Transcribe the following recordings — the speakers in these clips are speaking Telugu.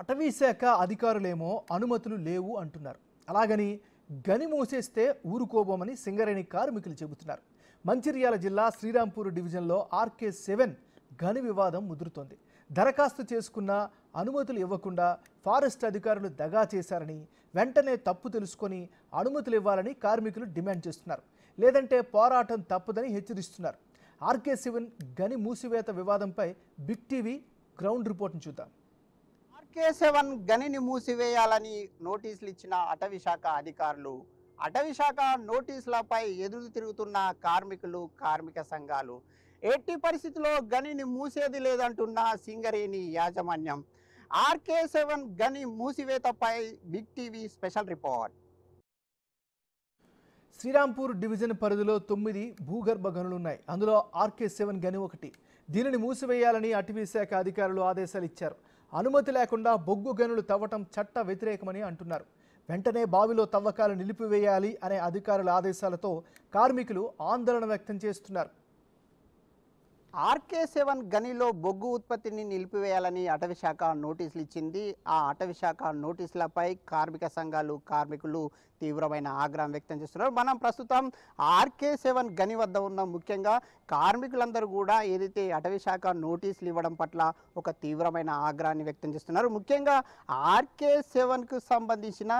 అటవీ శాఖ అధికారులేమో అనుమతులు లేవు అంటున్నారు. అలాగని గని మూసేస్తే ఊరుకోబోమని సింగరేణి కార్మికులు చెబుతున్నారు. మంచిర్యాల జిల్లా శ్రీరాంపూర్ డివిజన్లో RK7 గని వివాదం ముదురుతోంది. దరఖాస్తు చేసుకున్న అనుమతులు ఇవ్వకుండా ఫారెస్ట్ అధికారులు దగా చేశారని, వెంటనే తప్పు తెలుసుకొని అనుమతులు ఇవ్వాలని కార్మికులు డిమాండ్ చేస్తున్నారు. లేదంటే పోరాటం తప్పదని హెచ్చరిస్తున్నారు. RK7 గని మూసివేత వివాదంపై బిగ్ టీవీ గ్రౌండ్ రిపోర్ట్ను చూద్దాం. RK7 గనిని మూసివేయాలని నోటీసులు ఇచ్చిన అటవీ శాఖ అధికారులు, అటవీ శాఖ నోటీసులపై ఎదురు తిరుగుతున్న కార్మికులు, కార్మిక సంఘాలు, ఎట్టి పరిస్థితుల్లో గనిని మూసేది లేదంటున్న సింగరేణి యాజమాన్యం. RK7 గని మూసివేతపై big TV special report. Srirampur division పరిధిలో 9 భూగర్భ గనులున్నాయి. అందులో RK7 గని ఒకటి. దీనిని మూసివేయాలని అటవీ శాఖ అధికారులు ఆదేశాలు ఇచ్చారు. అనుమతి లేకుండా బొగ్గు గనులు తవ్వటం చట్ట వ్యతిరేకమని అంటున్నారు. వెంటనే బావిలో తవ్వకాలు నిలిపివేయాలి అనే అధికారుల ఆదేశాలతో కార్మికులు ఆందోళన వ్యక్తం చేస్తున్నారు. RK7 గనిలో బొగ్గు ఉత్పత్తిని నిలిపివేయాలని అటవీ శాఖ నోటీసులు ఇచ్చింది. ఆ అటవీ శాఖ నోటీసులపై కార్మిక సంఘాలు, కార్మికులు తీవ్రమైన ఆగ్రహం వ్యక్తం చేస్తున్నారు. మనం ప్రస్తుతం RK7 గని వద్ద ఉన్న ముఖ్యంగా కార్మికులందరూ కూడా ఏదైతే అటవీ శాఖ నోటీసులు ఇవ్వడం పట్ల ఒక తీవ్రమైన ఆగ్రహాన్ని వ్యక్తం చేస్తున్నారు. ముఖ్యంగా RK7కు సంబంధించిన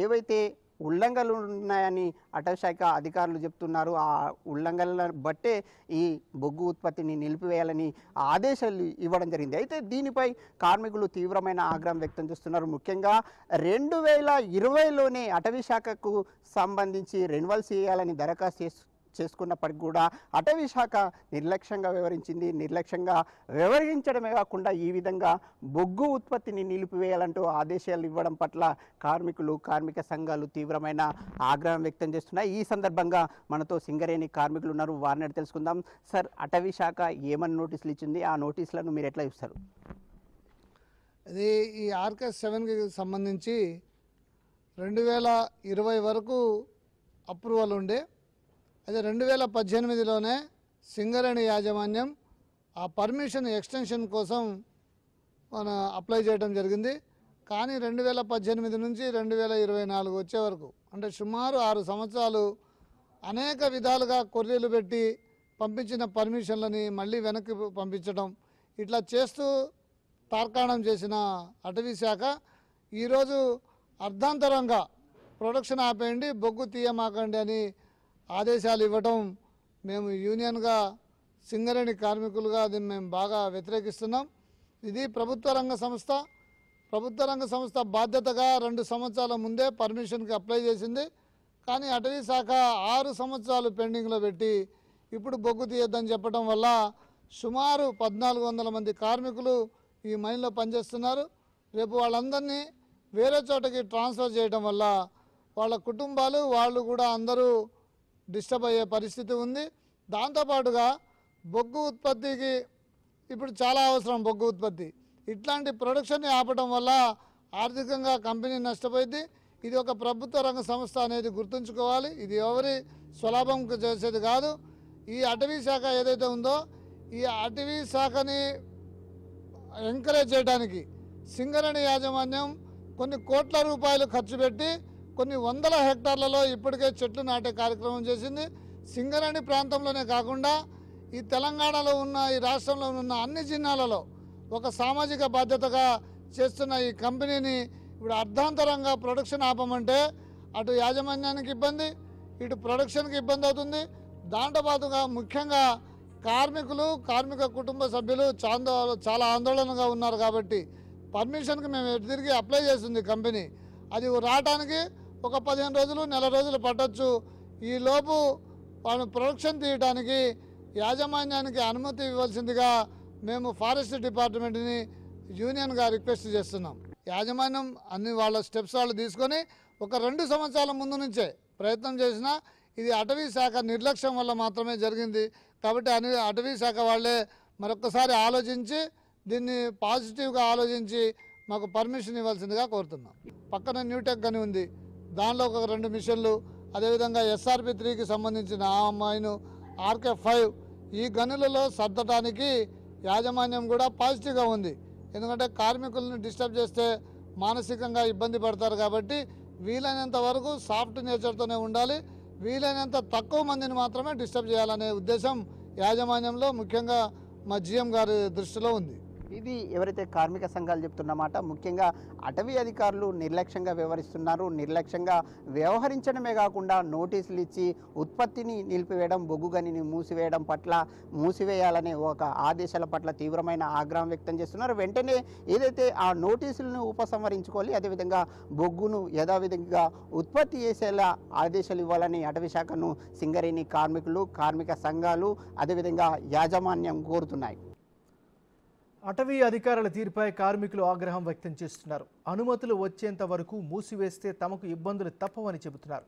ఏవైతే ఉల్లంఘనలు ఉన్నాయని అటవీ శాఖ అధికారులు చెప్తున్నారు. ఆ ఉల్లంఘనలను బట్టే ఈ బొగ్గు ఉత్పత్తిని నిలిపివేయాలని ఆదేశాలు ఇవ్వడం జరిగింది. అయితే దీనిపై కార్మికులు తీవ్రమైన ఆగ్రహం వ్యక్తం చేస్తున్నారు. ముఖ్యంగా 2020లోనే అటవీ శాఖకు సంబంధించి రెన్యువల్ చేయాలని దరఖాస్తు చేసుకున్నప్పటికి కూడా అటవీ శాఖ నిర్లక్ష్యంగా వ్యవహరించింది. నిర్లక్ష్యంగా వ్యవహరించడమే కాకుండా ఈ విధంగా బొగ్గు ఉత్పత్తిని నిలిపివేయాలంటూ ఆదేశాలు ఇవ్వడం పట్ల కార్మికులు, కార్మిక సంఘాలు తీవ్రమైన ఆగ్రహం వ్యక్తం చేస్తున్నాయి. ఈ సందర్భంగా మనతో సింగరేణి కార్మికులు ఉన్నారు, వారిని అడిగి తెలుసుకుందాం. సార్, అటవీ శాఖ ఏమని నోటీసులు ఇచ్చింది? ఆ నోటీసులను మీరు ఎట్లా చూస్తారు? అది ఈ RK7కి సంబంధించి 2020 వరకు అప్రూవల్ ఉండే. అయితే 2018లోనే సింగరేణి యాజమాన్యం ఆ పర్మిషన్ ఎక్స్టెన్షన్ కోసం అప్లై చేయడం జరిగింది. కానీ 2018 నుంచి 2024 వచ్చే వరకు, అంటే సుమారు 6 సంవత్సరాలు అనేక విధాలుగా కొర్రీలు పెట్టి పంపించిన పర్మిషన్లని మళ్ళీ వెనక్కి పంపించడం, ఇట్లా చేస్తూ తార్కాణం చేసిన అటవీ శాఖ ఈరోజు అర్ధాంతరంగా ప్రొడక్షన్ ఆపేయండి, బొగ్గు తీయమాకండి అని ఆదేశాలు ఇవ్వటం మేము యూనియన్గా, సింగరేణి కార్మికులుగా దీన్ని మేము బాగా వ్యతిరేకిస్తున్నాం. ఇది ప్రభుత్వ రంగ సంస్థ. ప్రభుత్వ రంగ సంస్థ బాధ్యతగా 2 సంవత్సరాల ముందే పర్మిషన్కి అప్లై చేసింది. కానీ అటవీ శాఖ 6 సంవత్సరాలు పెండింగ్లో పెట్టి ఇప్పుడు బొగ్గు తీయొద్దని చెప్పడం వల్ల సుమారు 1400 మంది కార్మికులు ఈ మైన్లో పనిచేస్తున్నారు. రేపు వాళ్ళందరినీ వేరే చోటకి ట్రాన్స్ఫర్ చేయడం వల్ల వాళ్ళ కుటుంబాలు, వాళ్ళు కూడా అందరూ డిస్టర్బ్ అయ్యే పరిస్థితి ఉంది. దాంతోపాటుగా బొగ్గు ఉత్పత్తికి ఇప్పుడు చాలా అవసరం. బొగ్గు ఉత్పత్తి ఇట్లాంటి ప్రొడక్షన్ని ఆపడం వల్ల ఆర్థికంగా కంపెనీ నష్టపోయింది. ఇది ఒక ప్రభుత్వ రంగ సంస్థ అనేది గుర్తుంచుకోవాలి. ఇది ఎవరి స్వలాభం చేసేది కాదు. ఈ అటవీ శాఖ ఏదైతే ఉందో, ఈ అటవీ శాఖని ఎంకరేజ్ చేయడానికి సింగరేణి యాజమాన్యం కొన్ని కోట్ల రూపాయలు ఖర్చు పెట్టి కొన్ని వందల హెక్టార్లలో ఇప్పటికే చెట్లు నాటే కార్యక్రమం చేసింది. సింగరేణి ప్రాంతంలోనే కాకుండా ఈ తెలంగాణలో ఉన్న, ఈ రాష్ట్రంలో ఉన్న అన్ని జిల్లాలలో ఒక సామాజిక బాధ్యతగా చేస్తున్న ఈ కంపెనీని ఇప్పుడు అర్ధాంతరంగా ప్రొడక్షన్ ఆపమంటే అటు యాజమాన్యానికి ఇబ్బంది, ఇటు ప్రొడక్షన్కి ఇబ్బంది అవుతుంది. దాంతోపాటుగా ముఖ్యంగా కార్మికులు, కార్మిక కుటుంబ సభ్యులు చాలా ఆందోళనగా ఉన్నారు. కాబట్టి పర్మిషన్కి మేము తిరిగి అప్లై చేస్తుంది కంపెనీ. అది రావడానికి ఒక 15 రోజులు, నెల రోజులు పట్టొచ్చు. ఈలోపు వాళ్ళు ప్రొడక్షన్ తీయడానికి యాజమాన్యానికి అనుమతి ఇవ్వాల్సిందిగా మేము ఫారెస్ట్ డిపార్ట్మెంట్ని యూనియన్గా రిక్వెస్ట్ చేస్తున్నాం. యాజమాన్యం అన్ని వాళ్ళ స్టెప్స్ వాళ్ళు తీసుకొని ఒక 2 సంవత్సరాల ముందు నుంచే ప్రయత్నం చేసినా ఇది అటవీ శాఖ నిర్లక్ష్యం వల్ల మాత్రమే జరిగింది. కాబట్టి అటవీ శాఖ వాళ్ళే మరొకసారి ఆలోచించి దీన్ని పాజిటివ్గా ఆలోచించి మాకు పర్మిషన్ ఇవ్వాల్సిందిగా కోరుతున్నాం. పక్కన న్యూటెక్ గని ఉంది, దానిలో ఒక 2 మిషన్లు, అదేవిధంగా SRP3కి సంబంధించిన ఆ మైను, RK5 ఈ గనులలో సర్దటానికి యాజమాన్యం కూడా పాజిటివ్గా ఉంది. ఎందుకంటే కార్మికులను డిస్టర్బ్ చేస్తే మానసికంగా ఇబ్బంది పడతారు. కాబట్టి వీలైనంత వరకు సాఫ్ట్ నేచర్తోనే ఉండాలి, వీలైనంత తక్కువ మందిని మాత్రమే డిస్టర్బ్ చేయాలనే ఉద్దేశం యాజమాన్యంలో ముఖ్యంగా మా జిఎం గారి దృష్టిలో ఉంది. ఇది ఎవరైతే కార్మిక సంఘాలు చెప్తున్నమాట, ముఖ్యంగా అటవీ అధికారులు నిర్లక్ష్యంగా వ్యవహరిస్తున్నారు. నిర్లక్ష్యంగా వ్యవహరించడమే కాకుండా నోటీసులు ఇచ్చి ఉత్పత్తిని నిలిపివేయడం, బొగ్గు గనిని మూసివేయాలనే ఒక ఆదేశాల పట్ల తీవ్రమైన ఆగ్రహం వ్యక్తం చేస్తున్నారు. వెంటనే ఏదైతే ఆ నోటీసులను ఉపసంహరించుకోవాలి, అదేవిధంగా బొగ్గును యథావిధంగా ఉత్పత్తి చేసేలా ఆదేశాలు ఇవ్వాలని అటవీ శాఖను సింగరేణి కార్మికులు, కార్మిక సంఘాలు, అదేవిధంగా యాజమాన్యం కోరుతున్నాయి. అటవీ అధికారుల తీరుపై కార్మికులు ఆగ్రహం వ్యక్తం చేస్తున్నారు. అనుమతులు వచ్చేంత వరకు మూసివేస్తే తమకు ఇబ్బందులు తప్పవని చెబుతున్నారు.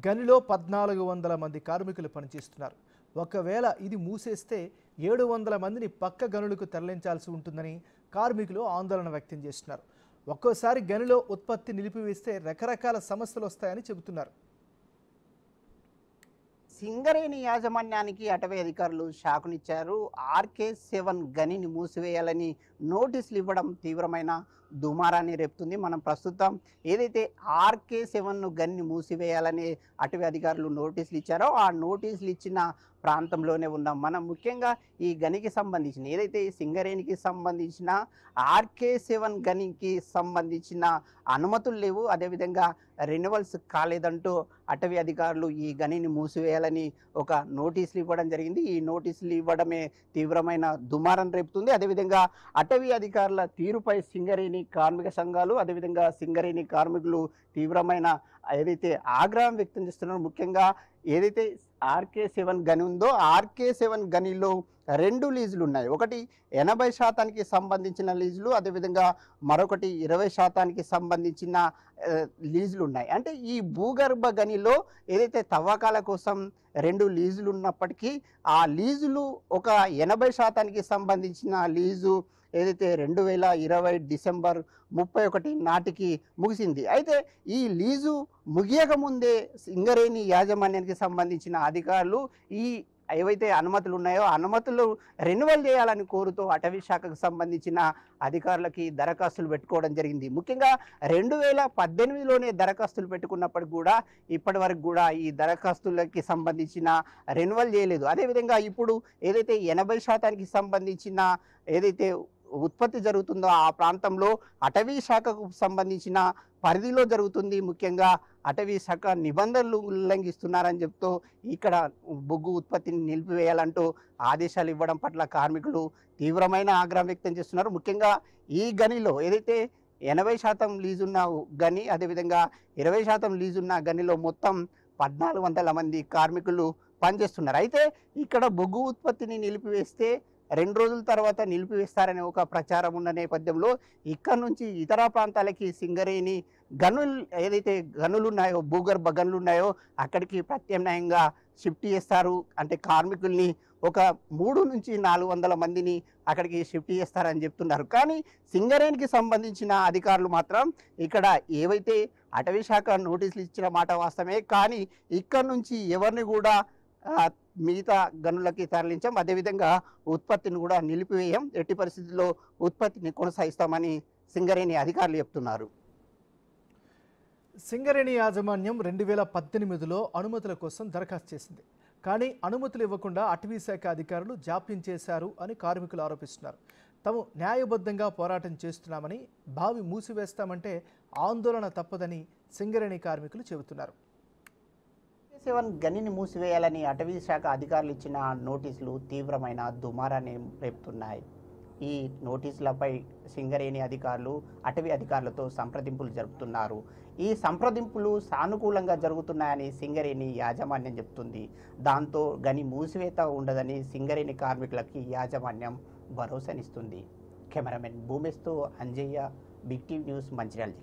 గనిలో 1400 మంది కార్మికులు పనిచేస్తున్నారు. ఒకవేళ ఇది మూసేస్తే 700 మందిని పక్క గనులకు తరలించాల్సి ఉంటుందని కార్మికులు ఆందోళన వ్యక్తం చేస్తున్నారు. ఒక్కోసారి గనిలో ఉత్పత్తి నిలిపివేస్తే రకరకాల సమస్యలు వస్తాయని చెబుతున్నారు. సింగరేణి యాజమాన్యానికి అటవీ అధికారులు షాకునిచ్చారు. RK7 గనిని మూసివేయాలని నోటీసులు ఇవ్వడం తీవ్రమైన దుమారాన్ని రేపుతుంది. మనం ప్రస్తుతం ఏదైతే RK7 గనిని మూసివేయాలని అటవీ అధికారులు నోటీసులు ఇచ్చారో ఆ నోటీసులు ఇచ్చిన ప్రాంతంలోనే ఉన్నాం. మనం ముఖ్యంగా ఈ గనికి సంబంధించిన ఏదైతే సింగరేణికి సంబంధించిన RK7 గనికి సంబంధించిన అనుమతులు లేవు, అదేవిధంగా రెన్యువల్స్ కాలేదంటూ అటవీ అధికారులు ఈ గనిని మూసివేయాలని ఒక నోటీసులు ఇవ్వడం జరిగింది. ఈ నోటీసులు ఇవ్వడమే తీవ్రమైన దుమారం రేపుతుంది. అదేవిధంగా అటవీ అధికారుల తీరుపై సింగరేణి కార్మిక సంఘాలు, అదేవిధంగా సింగరేణి కార్మికులు తీవ్రమైన ఏదైతే ఆగ్రహం వ్యక్తం చేస్తున్నారో, ముఖ్యంగా ఏదైతే RK7 గని ఉందో RK7 గనిలో 2 లీజులు ఉన్నాయి. ఒకటి 80% సంబంధించిన లీజులు, అదేవిధంగా మరొకటి 20% సంబంధించిన లీజులు ఉన్నాయి. అంటే ఈ భూగర్భ గనిలో ఏదైతే తవ్వకాల కోసం 2 లీజులు ఉన్నప్పటికీ ఆ లీజులు ఒక 80% సంబంధించిన లీజు ఏదైతే 2020 డిసెంబర్ 31 నాటికి ముగిసింది. అయితే ఈ లీజు ముగియక ముందే సింగరేణి యాజమాన్యానికి సంబంధించిన అధికారులు ఈ ఏవైతే అనుమతులు ఉన్నాయో అనుమతులు రెన్యువల్ చేయాలని కోరుతూ అటవీ శాఖకు సంబంధించిన అధికారులకి దరఖాస్తులు పెట్టుకోవడం జరిగింది. ముఖ్యంగా 2018లోనే దరఖాస్తులు పెట్టుకున్నప్పటికి కూడా ఇప్పటి వరకు కూడా ఈ దరఖాస్తులకి సంబంధించిన రెన్యువల్ చేయలేదు. అదేవిధంగా ఇప్పుడు ఏదైతే 80% సంబంధించిన ఏదైతే ఉత్పత్తి జరుగుతుందో ఆ ప్రాంతంలో అటవీ శాఖకు సంబంధించిన పరిధిలో జరుగుతుంది. ముఖ్యంగా అటవీ శాఖ నిబంధనలు ఉల్లంఘిస్తున్నారని చెప్తూ ఇక్కడ బొగ్గు ఉత్పత్తిని నిలిపివేయాలంటూ ఆదేశాలు ఇవ్వడం పట్ల కార్మికులు తీవ్రమైన ఆగ్రహం వ్యక్తం చేస్తున్నారు. ముఖ్యంగా ఈ గనిలో ఏదైతే 80% లీజున్న గని, అదేవిధంగా 20% లీజున్న గనిలో మొత్తం 1400 మంది కార్మికులు పనిచేస్తున్నారు. అయితే ఇక్కడ బొగ్గు ఉత్పత్తిని నిలిపివేస్తే 2 రోజుల తర్వాత నిలిపివేస్తారనే ఒక ప్రచారం ఉన్న నేపథ్యంలో ఇక్కడ నుంచి ఇతర ప్రాంతాలకి సింగరేణి గనులు ఏదైతే గనులు ఉన్నాయో, భూగర్భ గనులు ఉన్నాయో అక్కడికి ప్రత్యామ్నాయంగా షిఫ్ట్ చేస్తారు. అంటే కార్మికుల్ని ఒక 300 నుంచి 400 మందిని అక్కడికి షిఫ్ట్ చేస్తారని చెప్తున్నారు. కానీ సింగరేణికి సంబంధించిన అధికారులు మాత్రం ఇక్కడ ఏవైతే అటవీ శాఖ నోటీసులు ఇచ్చిన మాట వాస్తవమే, కానీ ఇక్కడ నుంచి ఎవరిని కూడా మిగతా గనులకి తరలించాం, అదేవిధంగా ఉత్పత్తిని కూడా నిలిపివేయం, ఎట్టి పరిస్థితుల్లో ఉత్పత్తిని కొనసాగిస్తామని సింగరేణి అధికారులు చెప్తున్నారు. సింగరేణి యాజమాన్యం 2018లో అనుమతుల కోసం దరఖాస్తు చేసింది. కానీ అనుమతులు ఇవ్వకుండా అటవీ శాఖ అధికారులు జాప్యం చేశారు అని కార్మికులు ఆరోపిస్తున్నారు. తాము న్యాయబద్ధంగా పోరాటం చేస్తున్నామని, బావి మూసివేస్తామంటే ఆందోళన తప్పదని సింగరేణి కార్మికులు చెబుతున్నారు. RK7 గనిని మూసివేయాలని అటవీ శాఖ అధికారులు ఇచ్చిన నోటీసులు తీవ్రమైన దుమారాన్ని రేపుతున్నాయి. ఈ నోటీసులపై సింగరేణి అధికారులు అటవీ అధికారులతో సంప్రదింపులు జరుపుతున్నారు. ఈ సంప్రదింపులు సానుకూలంగా జరుగుతున్నాయని సింగరేణి యాజమాన్యం చెప్తుంది. దాంతో గని మూసివేత ఉండదని సింగరేణి కార్మికులకి యాజమాన్యం భరోసానిస్తుంది. కెమెరామెన్ భూమేష్తో Anjaiah, big TV news, Mancherial.